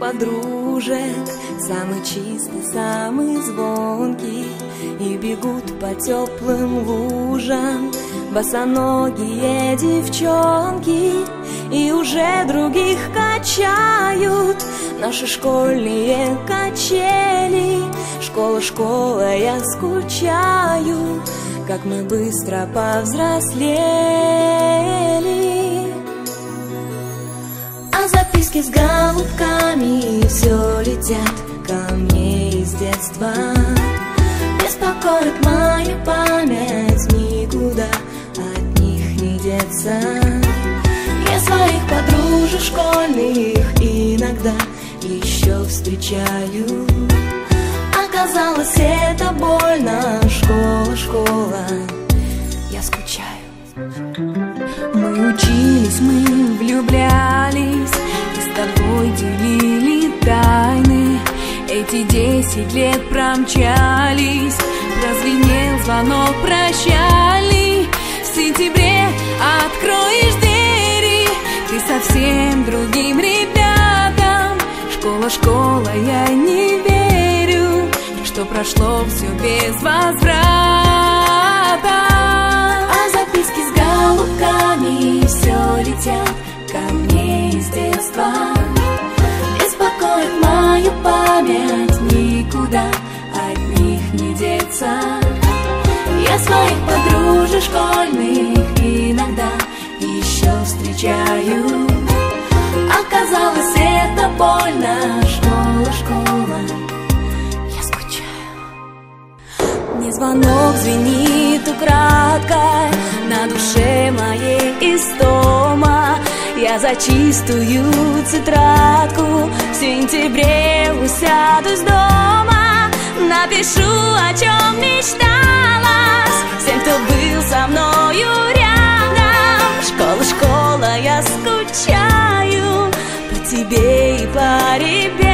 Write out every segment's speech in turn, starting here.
подружек, самый чистый, самый звонкий, и бегут по теплым лужам босоногие девчонки, и уже других качают наши школьные качели. Школа, школа, я скучаю, как мы быстро повзрослели. А записки с голубками все летят ко мне из детства. Беспокоит мою память, никуда от них не деться. Я своих подружек школьных иногда еще встречаю. Оказалось, это больно. Школа, школа, я скучаю. Мы учились, мы влюблялись, и с тобой делили тайны. Эти 10 лет промчались, прозвенел звонок прощальный. В сентябре откроешь двери ты совсем другим ребятам. Школа, школа, я не верю, что прошло все без возврата. А записки с голубками все летят ко мне из детства. Беспокоит мою память, никуда от них не деться. Я своих подружек школьных иногда еще встречаю. Оказалось, это больно. Школа, школа, я скучаю. Мне звонок звенит украдкой, на душе моей истома. Я за чистую тетрадку в сентябре усядусь дома. Напишу, о чем мечталась всем, кто был со мною рядом. Школа, школа, я скучаю по тебе и по ребятам.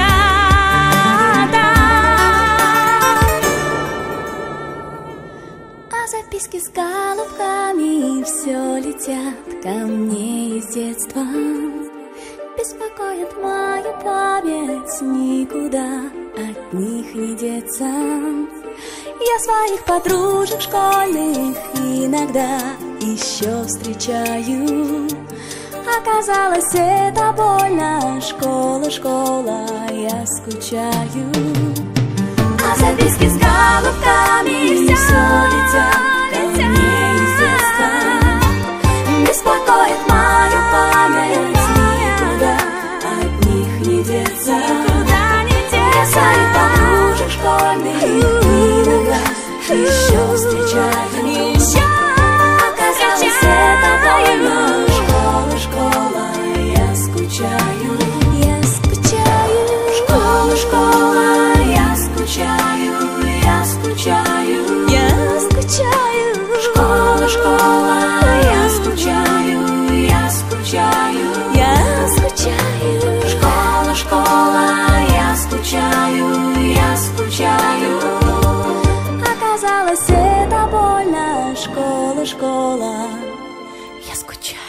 А записки с голубками все летят ко мне из детства. Беспокоит мою память, никуда от них не деться. Я своих подружек школьных иногда еще встречаю. Оказалось, это больно. Школа, школа, я скучаю. А записки с голубками все летят ко мне из детства. Беспокоит мою память, никуда от них не деться. Я своих подружек школьных иногда еще встречаю. Оказалось, это больно. Школа, школа, я скучаю. Я скучаю. Школа, школа, я скучаю. Я скучаю. Я скучаю. Школа, школа, я скучаю. Я скучаю. Я скучаю. Школа, школа, я скучаю. Я скучаю. Оказалось, это больно. Школа, школа, я скучаю.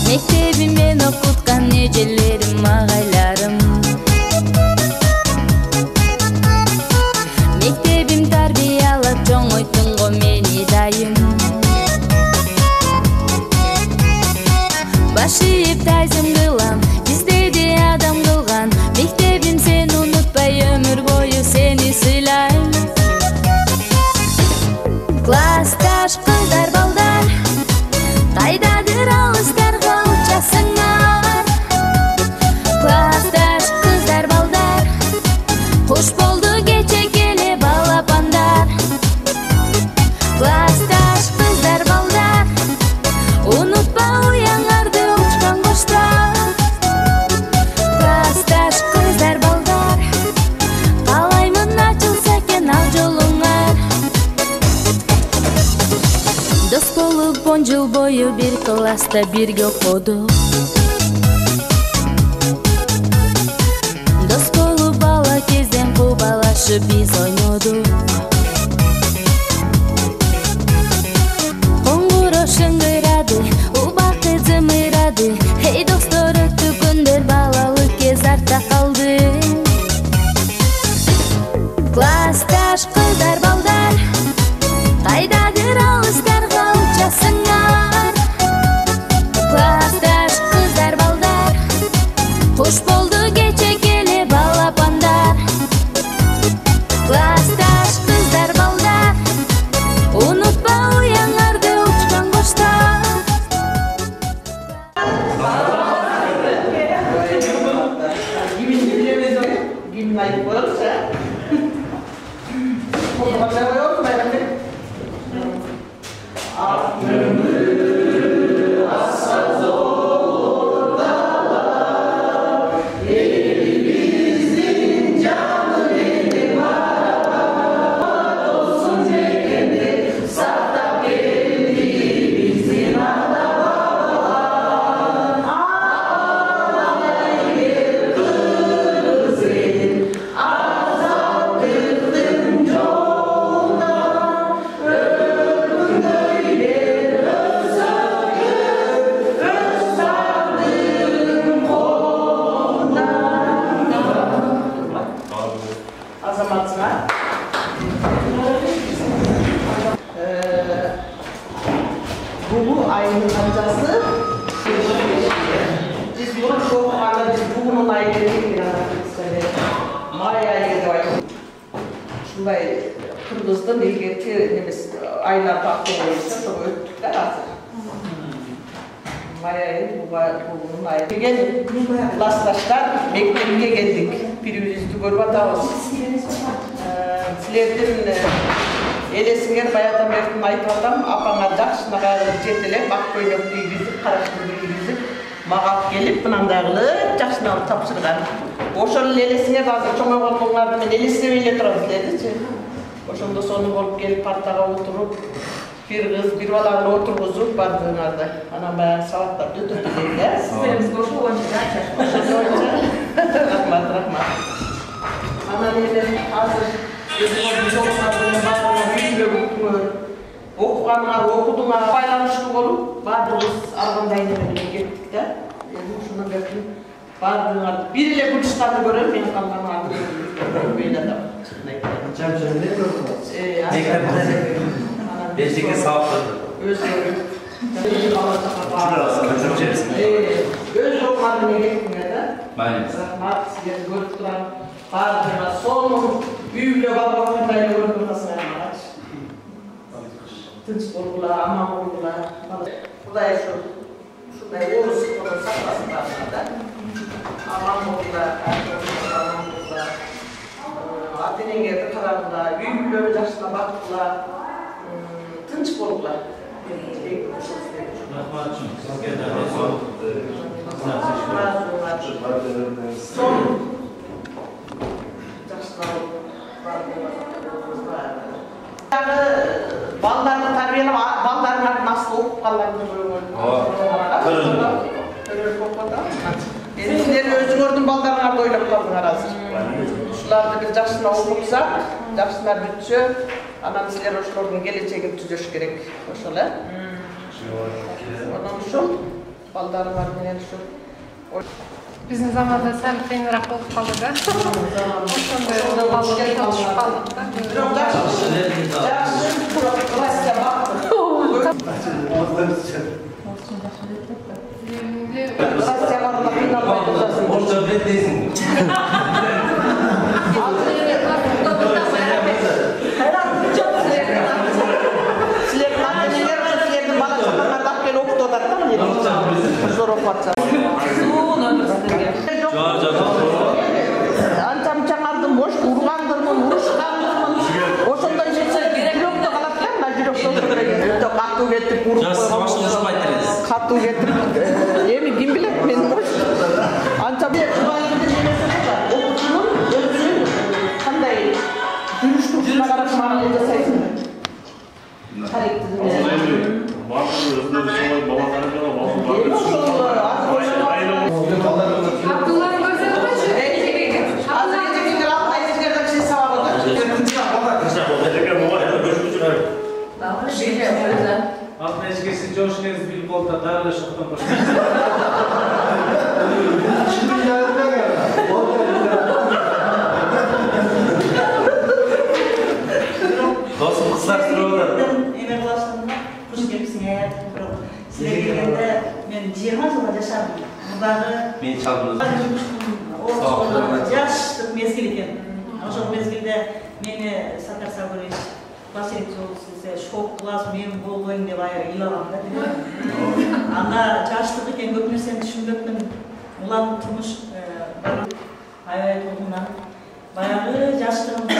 Мектебимен окуткан эжелерим, агайларым. Мектебим тарбиялап чоңойтун го мени дайым. Баш ийип тайзым кылам, издеди адам кылган. Мектебим сени унутпай, өмүр бою сени сыйлайм. Классташ кыздар балдар, кайдадыр алыстарга учасыңар. Классташ кыздар балдар, куш болду кече келе балапандар. Классташ кыздар балдар, boyu bir klasta birge okuduk. Dost bolup bala kezdен кубалашып биз ойнодук. Коңгуроо шыңгырады, убакыт зымырады. Эй достор, өттү күндөр, балалык кез артта калды. Классташ кыздар балдар, кайдадыр алыстарга учасыңар. Классташ кыздар балдар, куш болду кече келе балапандар. Классташ кыздар балдар, унутпа уяңарды учкан коштар. Gimni ayıp olursa o başarı yok mu efendim? Bu ayının amcası. Biz bunu çok anladık. Bunun ayını değil May ayı da var. Şunday Kırgız'dan ilgili nemiz aylar baktı olursa çok öttükler hazır. May ayı bunun ayı. Gel klastaşlar mektebine geldik. Birbirimizді görüp atабыз. Sizlerden elesiңер баягыдан бери айтып атам, апаңа жакшынага жетелеп, ак көйлөк кийгизип, карашты кийгизип, мага алып келип, мынандагы жакшыны алып тапшырган. Ошол элесиңер азыр чоңойгондуңарды мен элестебей эле турам силердичи. Ошондо сону болуп келип партага отуруп, бир кыз, бир баланы отургузуп бардыңарды. Анан баягы сабактарды өтөп келди. Сиздерибиз ошол боюнча жашашып. Рахмат. Анан эми азыр окуганыңар, окудуңар байланыштуу болуп, баардыгыбыз алгандай менен кеттик да. Ушундан бери баардыгыңарды бир эле бурчтарды көрөм, мен калганыңарды көрбөй атам. Жамшырды көрдүм. Бешиге саптырды. Өздөрү. Өз окуганы эмне кеттиңер да? Рахмат, сиздерди көрүп турам. Баардыгына сонун үйүлө балбакандай көрүп атасыңар мага. Тынч болгула, аман болгула. Кудай ушундай орус колун сактасын да. Аман болгула, аман болгула. Ата-энеңерди карагыла, үйүлөрү жакшылап бактыла. Тынч болгула. Балдарды тарбиялап, балдарын насыл окуп калганын Эми силер өзүңөрдүн балдарыңарды ойлоп калдыңар азыр. Ушуларды бир жакшына окутсак, жакшына бүтсө, анан силер ошолордун келечегин түзөш керек. Ошол э? Анан ушул балдарыңар менен ушул Биздин заманда сәл кыйыныраак болуп калды да. Ошондой балдар тотушуп калдык да. Бирок жакшы класста бактым. Класста барганда кыйналбай турасың. Орусча билет дейсиң. Силердин ата-энеңер силердин бала чакаңарды алып келип окутуп атат да мына. Зор окуп атса. Анча-мынчаңарды бош ургандырмын, урушкандырмын. Ошондой нерсе жүрөктө калат да, мына жүрөктө. Өтө катуу кетип уруп койгон. Катуу кетип, эми ким билет, мен бош. Анча окуучунун өзүнүн кандай жүрүш-турушуна карап мамиле жасайсың. Характери менен. жылга жашадым. Мурдагы Men çaldım. жаштык мезгил экен. Ошол мезгилде мени Сатар Сабырович Василий Золотце шок класс мен болбойм деп аябай ыйлагам да. Анда жаштык экен, көп нерсени түшүнбөпмүн. Улам турмуш аябай толгунан. Баягы жаштыгымда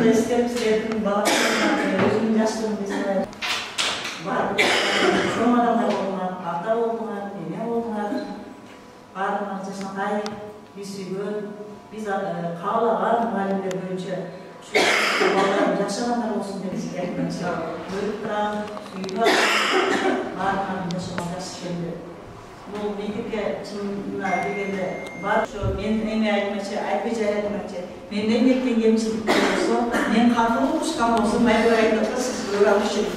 эстеп силердин балачылыгыңарды өзүмдүн жаштыгымды эстеп бар. Чоң адамдар болгон, ата болгон, эне болгон, баарынан жашагай, биз үйгөн, биз каалаган мугалимдер боюнча балдар жашагандар болсун деп эсептейм. Көрүп турам, сүйүп баарынан жашаган жакшы келди. Бул мектепке чынына дегенде бар. Ошо мен эме айтмакчы, айтпай айтмакчы. Менден кеткен кемчилик болсо, мен катуу ушкан болсом, майбай айтат, сиз көрө алышсыз.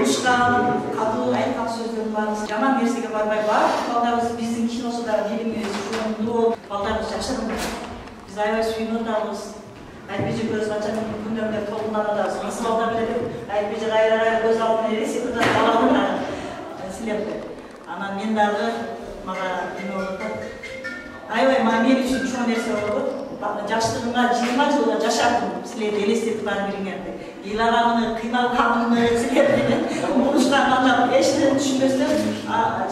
Ушкан, катуу айткан сөздөрүн бар. Жаман нерсеге барбай бар. Балдарыбыз биздин кичине болсо да билимибиз жоонду, балдарыбыз жашырын. Биз аябай сүйүнүп атабыз. Айтпежи көз ачатын күндөрдө толгунан атабыз. Асфалда билет, айтпежи кайра көз алдына элестетип атат баланы силерди. Анан мен дагы мага эме болуп атат. Аябай мен үчүн чоң нерсе болду. Жаштыгымда 20 жылга жашадым, силерди элестетип баары билиңерди. Ыйлаганымды, кыйналганымды силерди мугушканымды эч нерсе түшүнбөсөм,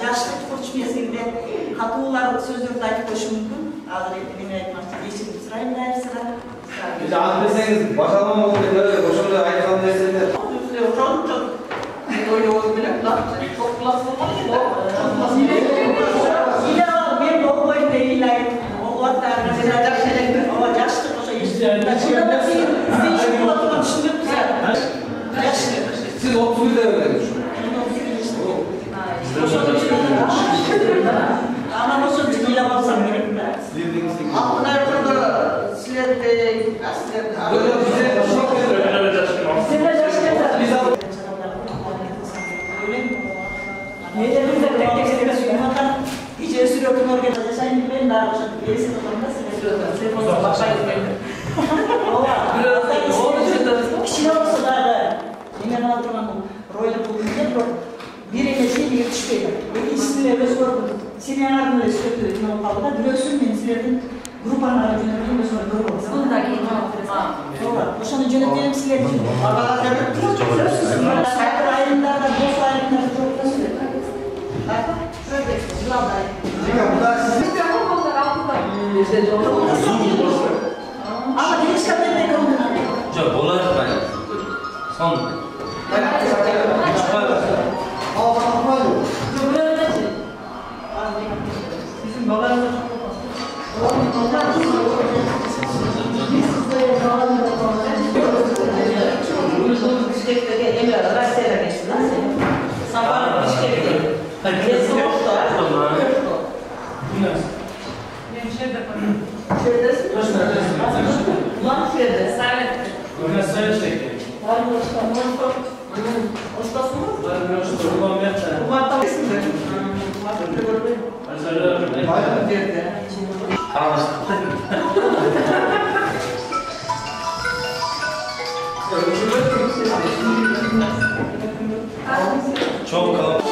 жаштык курч мезгилде катуулар сөздөрдү айтып коюшу мүмкүн. Азыр эме айтмакчы, кечирим сурайм да сага. Bizi anlatırsanız başlamam oldu böyle boşunda ayıkan dersinde. Çok oynuyoruz bile. Çok klas olmaz mı? Yine ben okuyayım da iyiler. Oklatlarına ziyaret şeyler. Ama yaşlık olsa yaşlık. Siz 31 de öyle düşünün. Ama nasıl çıkıyla baksam gerek mi? Aklına burada silerde Böyle bize şok ediyor. İçeri sürüyordum oraya da sen ben daha gerisi tutulmda sürüyordum. Telefonla başlayıp geldim. Kişiler olsa da hemen aldırman rolü bulunca bir elesi bir düşmeydi. İkisini öz gördüm. Seni anadın öyle sürekli İmam Kalı'da biliyorsun ben sizlerden gruplarına yönettiğim ve sonra grup olsun. Bundaki İmam Oşanı yönettiğim sizlerden. Sayfır ayrımda da boz ayrımda da çok da sürekli. Şöyle yılanlar. Ama deniz kabininde kalın. Çok bolar ben. Son. bizim babalarımız Bişkek'teki emir aralar seyre geçti lan seni. Sabah Bişkek'te. Kesin yoktu. Ben şeyde koyayım. Şeridesin mi? Ulan şeride. Salet. Ona söyle çekti. Var mı usta? Ustası mı? Ben ulan ben. Umar'da mısın be? Umar'da gördüm. Bayram derdi. Çok kalabalık.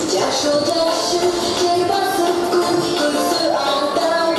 Жашыл жашыл жер басып күн көрсө алдан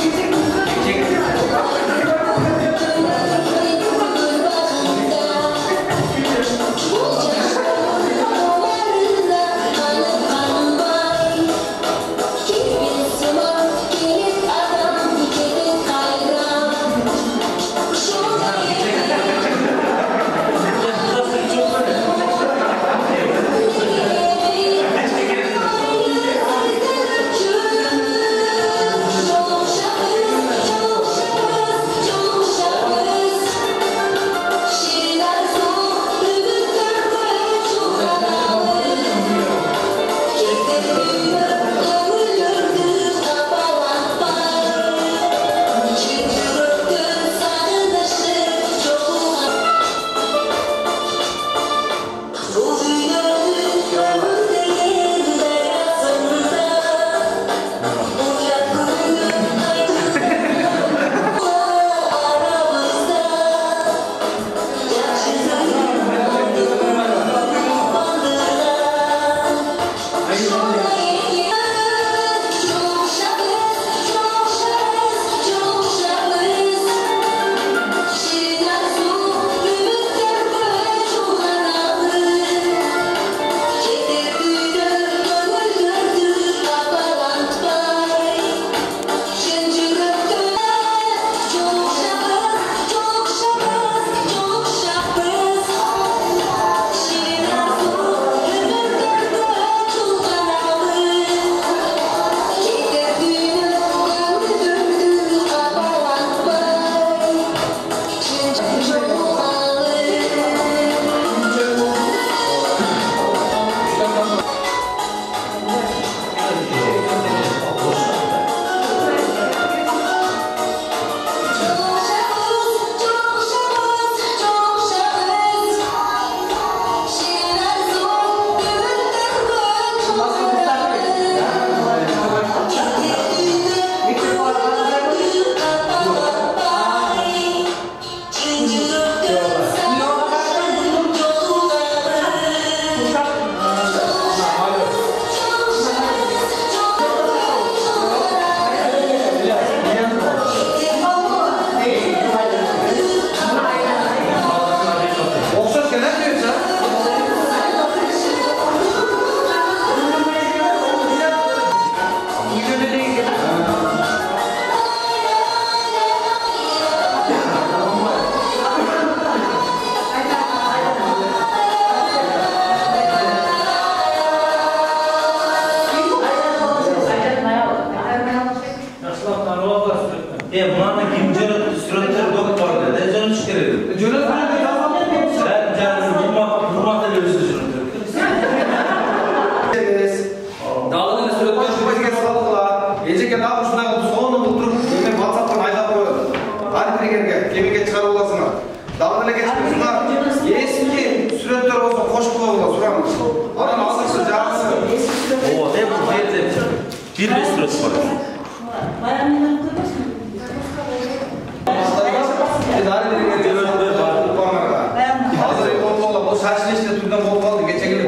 шашылышта турган болуп калды. Кече келип.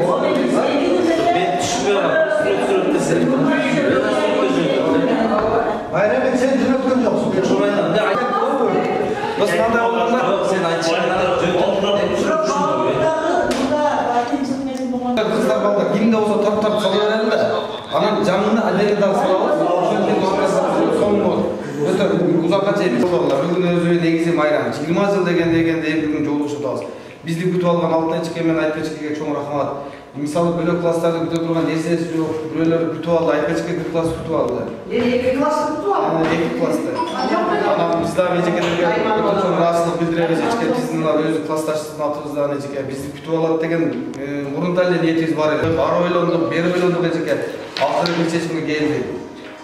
Ben düşünmüyorum. Sürekli senin. Bayram sen dinletken yoksun. Şurayla ne ayıp olur? Nasıl kандай olganda? Sen Kızlar balda kimde olsa tap sala bereli de. Anam canını adelinden salabız. Ошентип соңу өтө узакка чейин болголар. Бүгүн өзү негизи майрам. 20 жыл дегенде бүгүн жолугушуп атабыз. Бизди күтүп алган Алтайчыке менен Айтпечкеге чоң рахмат. Мисалы бөлөк класстарды күтүп турган нерсеси жок. Бирөөлөр күтүп алды, Айтпечке бир класс күтүп алды. Эки классы күтүп алды. Эки классты. Анан биз дагы эжекелерге өтө чоң ыраазычылык билдиребиз. Эжеке биздин өз классташыбыздын атыбыздан эжеке бизди күтүп алат деген мурунтан эле ниетибиз бар эле. Ары ойлондук, бери ойлондук эжеке. Акыры бир чечимге келди.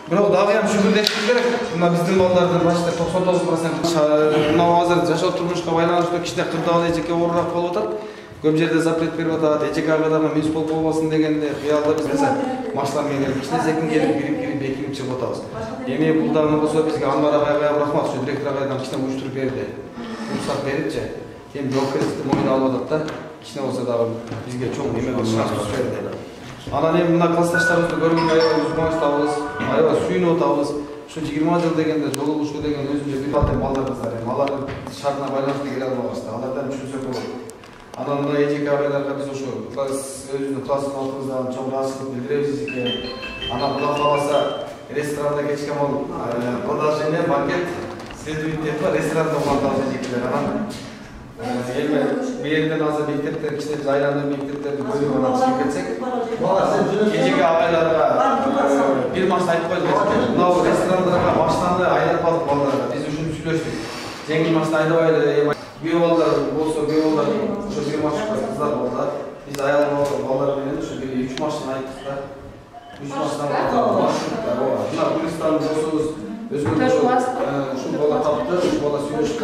Бирок дагы ham шүгүрдешибиз керек. Мына биздин балдардын башында 99% мына азыр жашоо турмушка байланыштуу кичине кырдаал эжеке оорураак болуп атат. Көп жерде запрет берип атат. Эжеке агадама мүйүз болуп калбасын дегенде кыялда биз маштар менен кичине секин келип кирип бекинип чыгып атабыз. Эми бул дагы болсо бизге Анвар агайга рахмат, ушу директор агайдан кичине уюштуруп берди. Уруксат берипчи. Эми жоопкерчиликти мойнуна алып атат да. Кичине болсо дагы бизге чоң эме шанс берди. Анан эми мына классташтарыбызды көргөнгө аябай кубанычтабыз, аябай сүйүнүп атабыз. Ушу 20 жыл дегенде жолугушуу деген өзүнчө бир балдарыбыз бар. Алардын шартына байланыштуу келе албашты. Алардан түшүнсөк болот. Анан мына эжеке агайларга биз ошо өзүнүн класстын атыбыздан чоң ыраазычылык билдиребиз эжеке. Анан Кудай кааласа ресторанда кечке мол продолжение банкет следует деп ресторанда улантабыз эжекелер. Анан эми бийлерден азыр мектептер кичине жайланып мектептерди көрүп анан чыгып кетсек, эжеке агайларга бир машина айтып койдук. Мына ресторандарга машинаны айдатпадык балдарга. Биз ушуну сүйлөштүк. Жеңил машина айдабайлы. Күйөө балдар болсо күйөө балдар ошо бир машина кыздар болду. Биз аял балдар менен ошо 3 машина айттык да. 3 машина маршруттар. Мына туристтар болсобуз өзгөртүп ушул бала тапты, ушул бала сүйлөшүп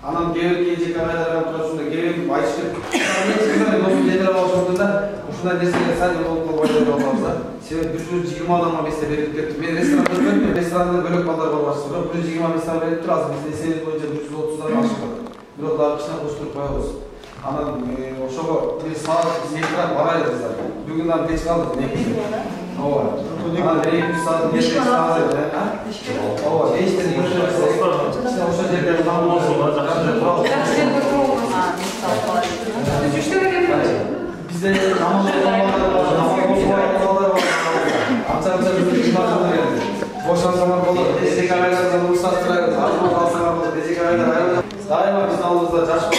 анан кээ эжеке агайларга тура ушундай келип айтышып ушундай нерселер сайын болуп калбайт деп атабыз да. Себеби 120 адамга месте берип кетти. Мен ресторанда көрдүм, ресторанда бөлөк балдар барбакчы. Бирок 120 месте берип тур, азыр биздин эсебиз боюнча 130дан ашып атат. Бирок дагы кичине коштуруп коебуз. Анан ошого бир саат секирап барайлы кыздар. Бүгүн дагы кеч калдык негизи. Ооба. Анан 2 саат кеч калдык. Ооба, 5тен 2 ошо жерде bizde namaz boşan zaman olur. Destek aylarında uluslararası arzu alsalar olur. Destek aylarında daima bizim aldığımızda yaş var.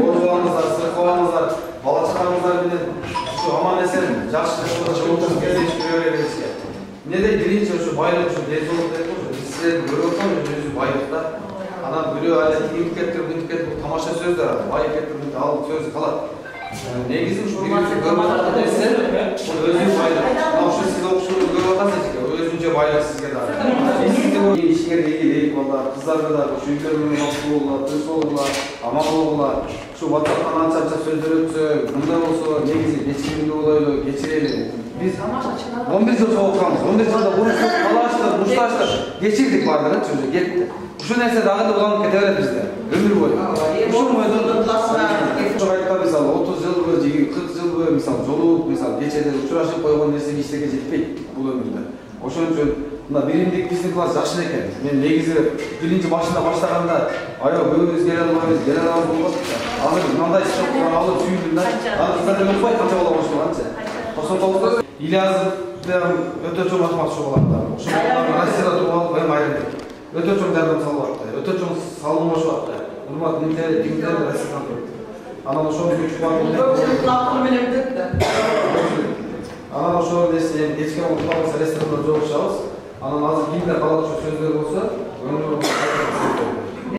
Oğuzlarımızlar, sırkılarımızlar, balaçalarımızlar bile şu aman esen yaşlı çoğunluk gezmiş görüyoruz ki. Ne de birinci şu bayrak şu dezoluk yapıyoruz. Biz sizlerin görüyoruz yüzü bayrakta. Anam görüyor hala ilk ettir, bu tüket bu tamaşa sözler var. Bayrak ettir, bu al söz kalat. Negizim şu birisi görmeden etse, o özün bayrak. Ama şu siz okuşunu görmeden etse, o özünce bayrak sizge de var. Sizde o ilişkiler iyi değil valla. Kızlar da şu ülkelerin yaptığı olurlar, tüs olurlar, aman olurlar. Şu WhatsApp'tan açacak sözler ötse, bunda olsa negizi geçirimde olaylı, geçirelim. Biz 11 yıl soğukkanız, 11 yılda konuştuk, kalaştık, muştaştık, geçirdik vardır, çocuğu gitti. Şu neyse dağı da ulanıp keteverir bizde, ömür boyu. Şu boyda çok ayıkta misal, 30 yıl boyu, 40 yıl boyu misal, joluk misal, geçede uçuraşıp koygan nerse işlege jetpeyt bu ömürde. Oşun üçün, birindik bizdin klas жақсы екен. Мен негізі бірінші başında başlaganda, ayol бөлүбүз келе алабыз болбот. Азыр мындай структура алып сүйдүм да. Анан кыздар өтпөй канча бала бошлаганчы. 99 Илязовда өтө чоң рахмат ошо баларга. Ошо Россияда туруп алып эми айрылды. Өтө чоң жардам салып атты. Өтө чоң салымдашып атты. Урмат Миңтер Россиядан келди. Анан ошо күч бар болду. Акыл менен кетти. Анан ошо нерсе кечке уктабыз ресторанда жолугушабыз. Анан азыр кимде калат ошо сөздөр болсо,